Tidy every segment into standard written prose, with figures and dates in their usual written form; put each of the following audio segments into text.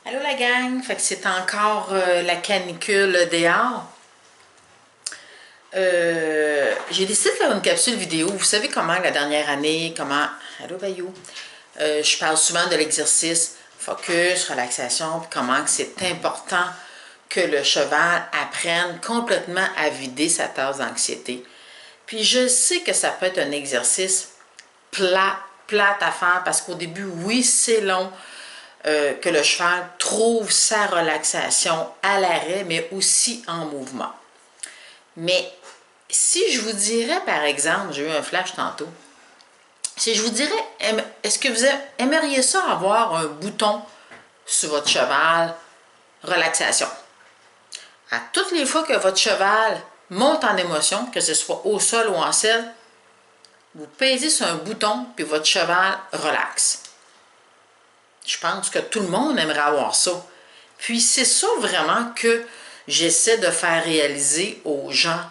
Allô la gang, fait que c'est encore la canicule dehors. J'ai décidé de faire une capsule vidéo. Vous savez comment la dernière année, Allô Bayou? Je parle souvent de l'exercice, focus, relaxation, puis comment c'est important que le cheval apprenne complètement à vider sa tasse d'anxiété. Puis je sais que ça peut être un exercice plate à faire parce qu'au début, oui, c'est long. Que le cheval trouve sa relaxation à l'arrêt, mais aussi en mouvement. Mais si je vous dirais, par exemple, j'ai eu un flash tantôt, si je vous dirais, est-ce que vous aimeriez ça avoir un bouton sur votre cheval, relaxation? À toutes les fois que votre cheval monte en émotion, que ce soit au sol ou en selle, vous pèsez sur un bouton, puis votre cheval relaxe. Je pense que tout le monde aimerait avoir ça. Puis c'est ça vraiment que j'essaie de faire réaliser aux gens.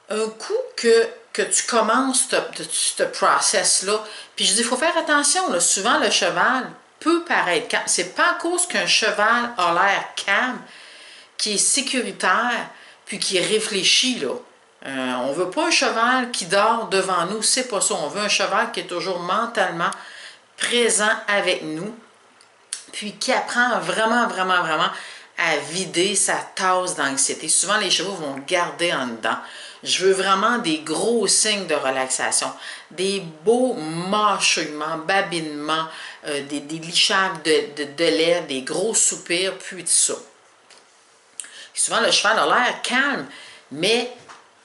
Un coup que tu commences ce process-là, puis je dis, il faut faire attention, là, souvent le cheval peut paraître calme. C'est pas à cause qu'un cheval a l'air calme, qui est sécuritaire, puis qui réfléchit, là. On ne veut pas un cheval qui dort devant nous, c'est pas ça. On veut un cheval qui est toujours mentalement présent avec nous, puis qui apprend vraiment à vider sa tasse d'anxiété. Souvent, les chevaux vont garder en dedans. Je veux vraiment des gros signes de relaxation, des beaux mâchouillements, babinements, des lichages de lèvres, des gros soupirs, puis tout ça. Souvent, le cheval a l'air calme, mais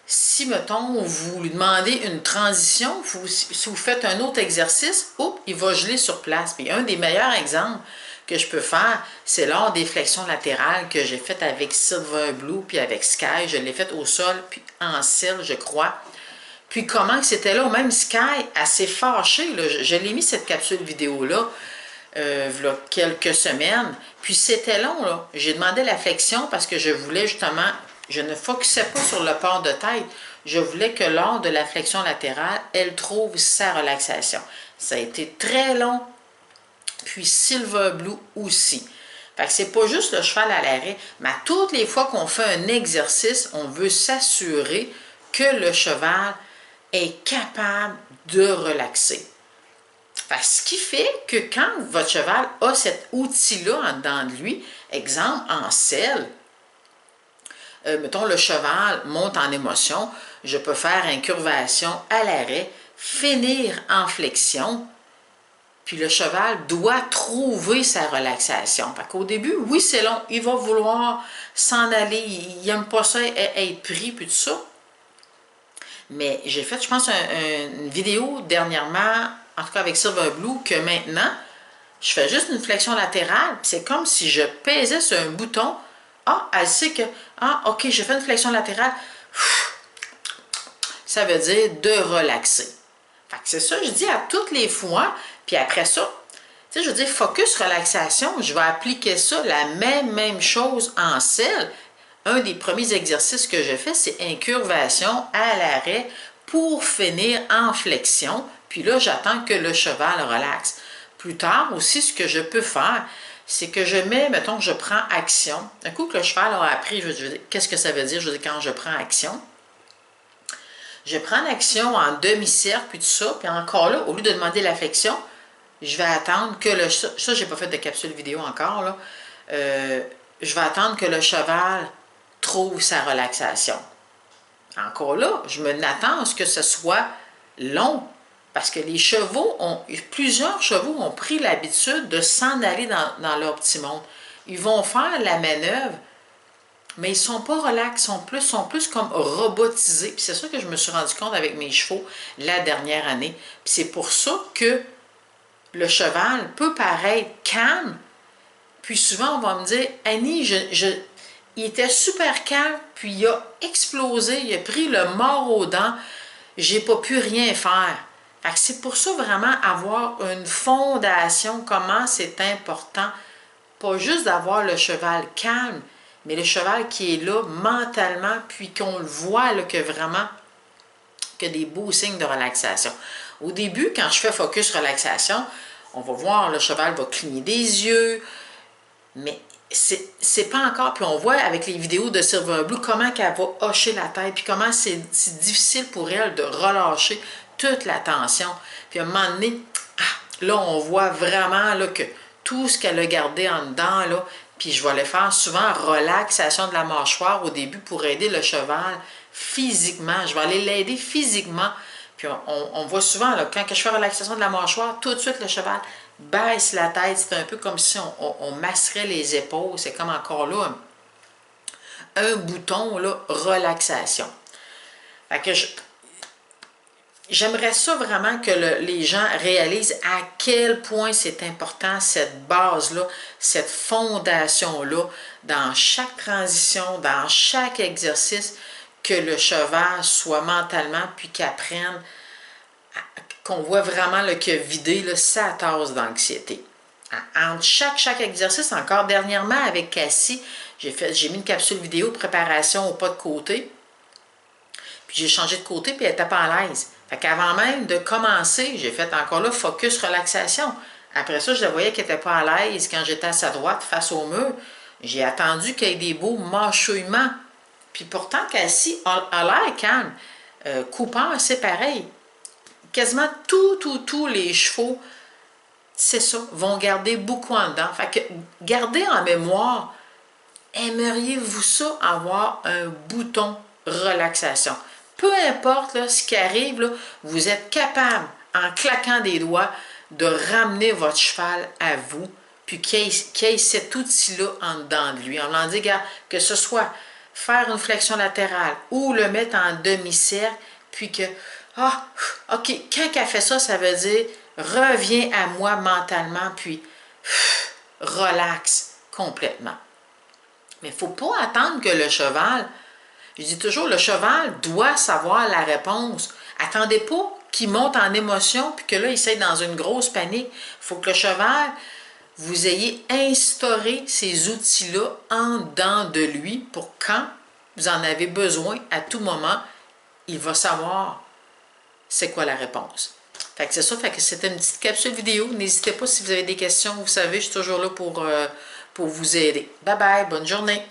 si, mettons, vous lui demandez une transition, si vous faites un autre exercice, il va geler sur place. Puis un des meilleurs exemples que je peux faire, c'est lors des flexions latérales que j'ai faites avec Silver Blue puis avec Sky. Je l'ai faite au sol puis en selle, je crois. Puis comment c'était là, même Sky, assez fâchée. Je l'ai mis cette capsule vidéo-là, il quelques semaines. Puis c'était long, là. J'ai demandé la flexion parce que je voulais justement, je ne focusais pas sur le port de tête. Je voulais que lors de la flexion latérale, elle trouve sa relaxation. Ça a été très long. Puis Silver Blue aussi. Fait que c'est pas juste le cheval à l'arrêt, mais à toutes les fois qu'on fait un exercice, on veut s'assurer que le cheval est capable de relaxer. Fait que ce qui fait que quand votre cheval a cet outil-là en dedans de lui, exemple en selle, mettons le cheval monte en émotion, je peux faire incurvation à l'arrêt, finir en flexion. Puis le cheval doit trouver sa relaxation. Fait qu'au début, oui, c'est long. Il va vouloir s'en aller. Il n'aime pas ça, être pris, puis tout ça. Mais j'ai fait, je pense, une vidéo dernièrement, en tout cas avec Silver Blue, que maintenant, je fais juste une flexion latérale. C'est comme si je pesais sur un bouton. Ah, elle sait que, ok, je fais une flexion latérale. Ça veut dire de relaxer. Fait que c'est ça, je dis à toutes les fois. Puis après ça, tu sais, je veux dire, focus, relaxation, je vais appliquer ça, la même chose en selle. Un des premiers exercices que je fais, c'est incurvation à l'arrêt pour finir en flexion. Puis là, j'attends que le cheval relaxe. Plus tard aussi, ce que je peux faire, c'est que je mets, mettons, je prends action. Un coup que le cheval a appris, je veux dire, qu'est-ce que ça veut dire? Je veux dire, quand je prends action, je prends l'action en demi-cercle, puis tout ça, puis encore là, au lieu de demander la flexion, je vais attendre que le... Ça, j'ai pas fait de capsule vidéo encore, là. Je vais attendre que le cheval trouve sa relaxation. Encore là, je m'attends à ce que ce soit long, parce que les chevaux plusieurs chevaux ont pris l'habitude de s'en aller dans leur petit monde. Ils vont faire la manœuvre, mais ils ne sont pas relax, sont plus comme robotisés. Puis c'est ça que je me suis rendu compte avec mes chevaux la dernière année. Puis c'est pour ça que le cheval peut paraître calme, puis souvent on va me dire « Annie, il était super calme, puis il a explosé, il a pris le mort aux dents, j'ai pas pu rien faire. » Fait que c'est pour ça vraiment avoir une fondation, comment c'est important, pas juste d'avoir le cheval calme, mais le cheval qui est là mentalement, puis qu'on le voit là, que vraiment, que des beaux signes de relaxation. Au début, quand je fais focus relaxation, on va voir, le cheval va cligner des yeux, Mais c'est pas encore. Puis on voit avec les vidéos de Silver Blue comment qu'elle va hocher la tête, puis comment c'est difficile pour elle de relâcher toute la tension. Puis à un moment donné, là, on voit vraiment là, que tout ce qu'elle a gardé en dedans, là, puis je vais le faire souvent, relaxation de la mâchoire au début pour aider le cheval physiquement. Je vais aller l'aider physiquement. Puis on voit souvent, là, quand je fais relaxation de la mâchoire, tout de suite le cheval baisse la tête. C'est un peu comme si on masserait les épaules. C'est comme encore là un bouton, là, relaxation. Fait que j'aimerais ça vraiment que les gens réalisent à quel point c'est important cette base-là, cette fondation-là, dans chaque transition, dans chaque exercice, que le cheval soit mentalement, puis qu'apprenne, qu'on voit vraiment là, qu'il a vidé là, sa tasse d'anxiété. Entre chaque exercice, encore dernièrement avec Cassie, j'ai mis une capsule vidéo de préparation au pas de côté, puis j'ai changé de côté, puis elle était pas à l'aise. Fait qu'avant même de commencer, j'ai fait encore là focus relaxation. Après ça, je la voyais qu'elle n'était pas à l'aise quand j'étais à sa droite face au mur. J'ai attendu qu'il y ait des beaux mâchouillements. Puis pourtant, Cassie a l'air calme. Cooper, c'est pareil. Quasiment tous les chevaux, c'est ça, vont garder beaucoup en dedans. Fait que gardez en mémoire, aimeriez-vous ça avoir un bouton relaxation? Peu importe là, ce qui arrive, là, vous êtes capable, en claquant des doigts, de ramener votre cheval à vous, puis qu'il y ait cet outil-là en dedans de lui. On en dit, regarde, que ce soit faire une flexion latérale ou le mettre en demi-cercle, puis que, OK, quand elle fait ça, ça veut dire, reviens à moi mentalement, puis relaxe complètement. Mais il ne faut pas attendre que le cheval, je dis toujours, le cheval doit savoir la réponse. Attendez pas qu'il monte en émotion puis que là, il soit dans une grosse panique. Il faut que le cheval, vous ayez instauré ces outils-là en dedans de lui pour quand vous en avez besoin, à tout moment, il va savoir c'est quoi la réponse. Fait que c'est ça, fait que c'était une petite capsule vidéo. N'hésitez pas si vous avez des questions, vous savez, je suis toujours là pour vous aider. Bye bye, bonne journée!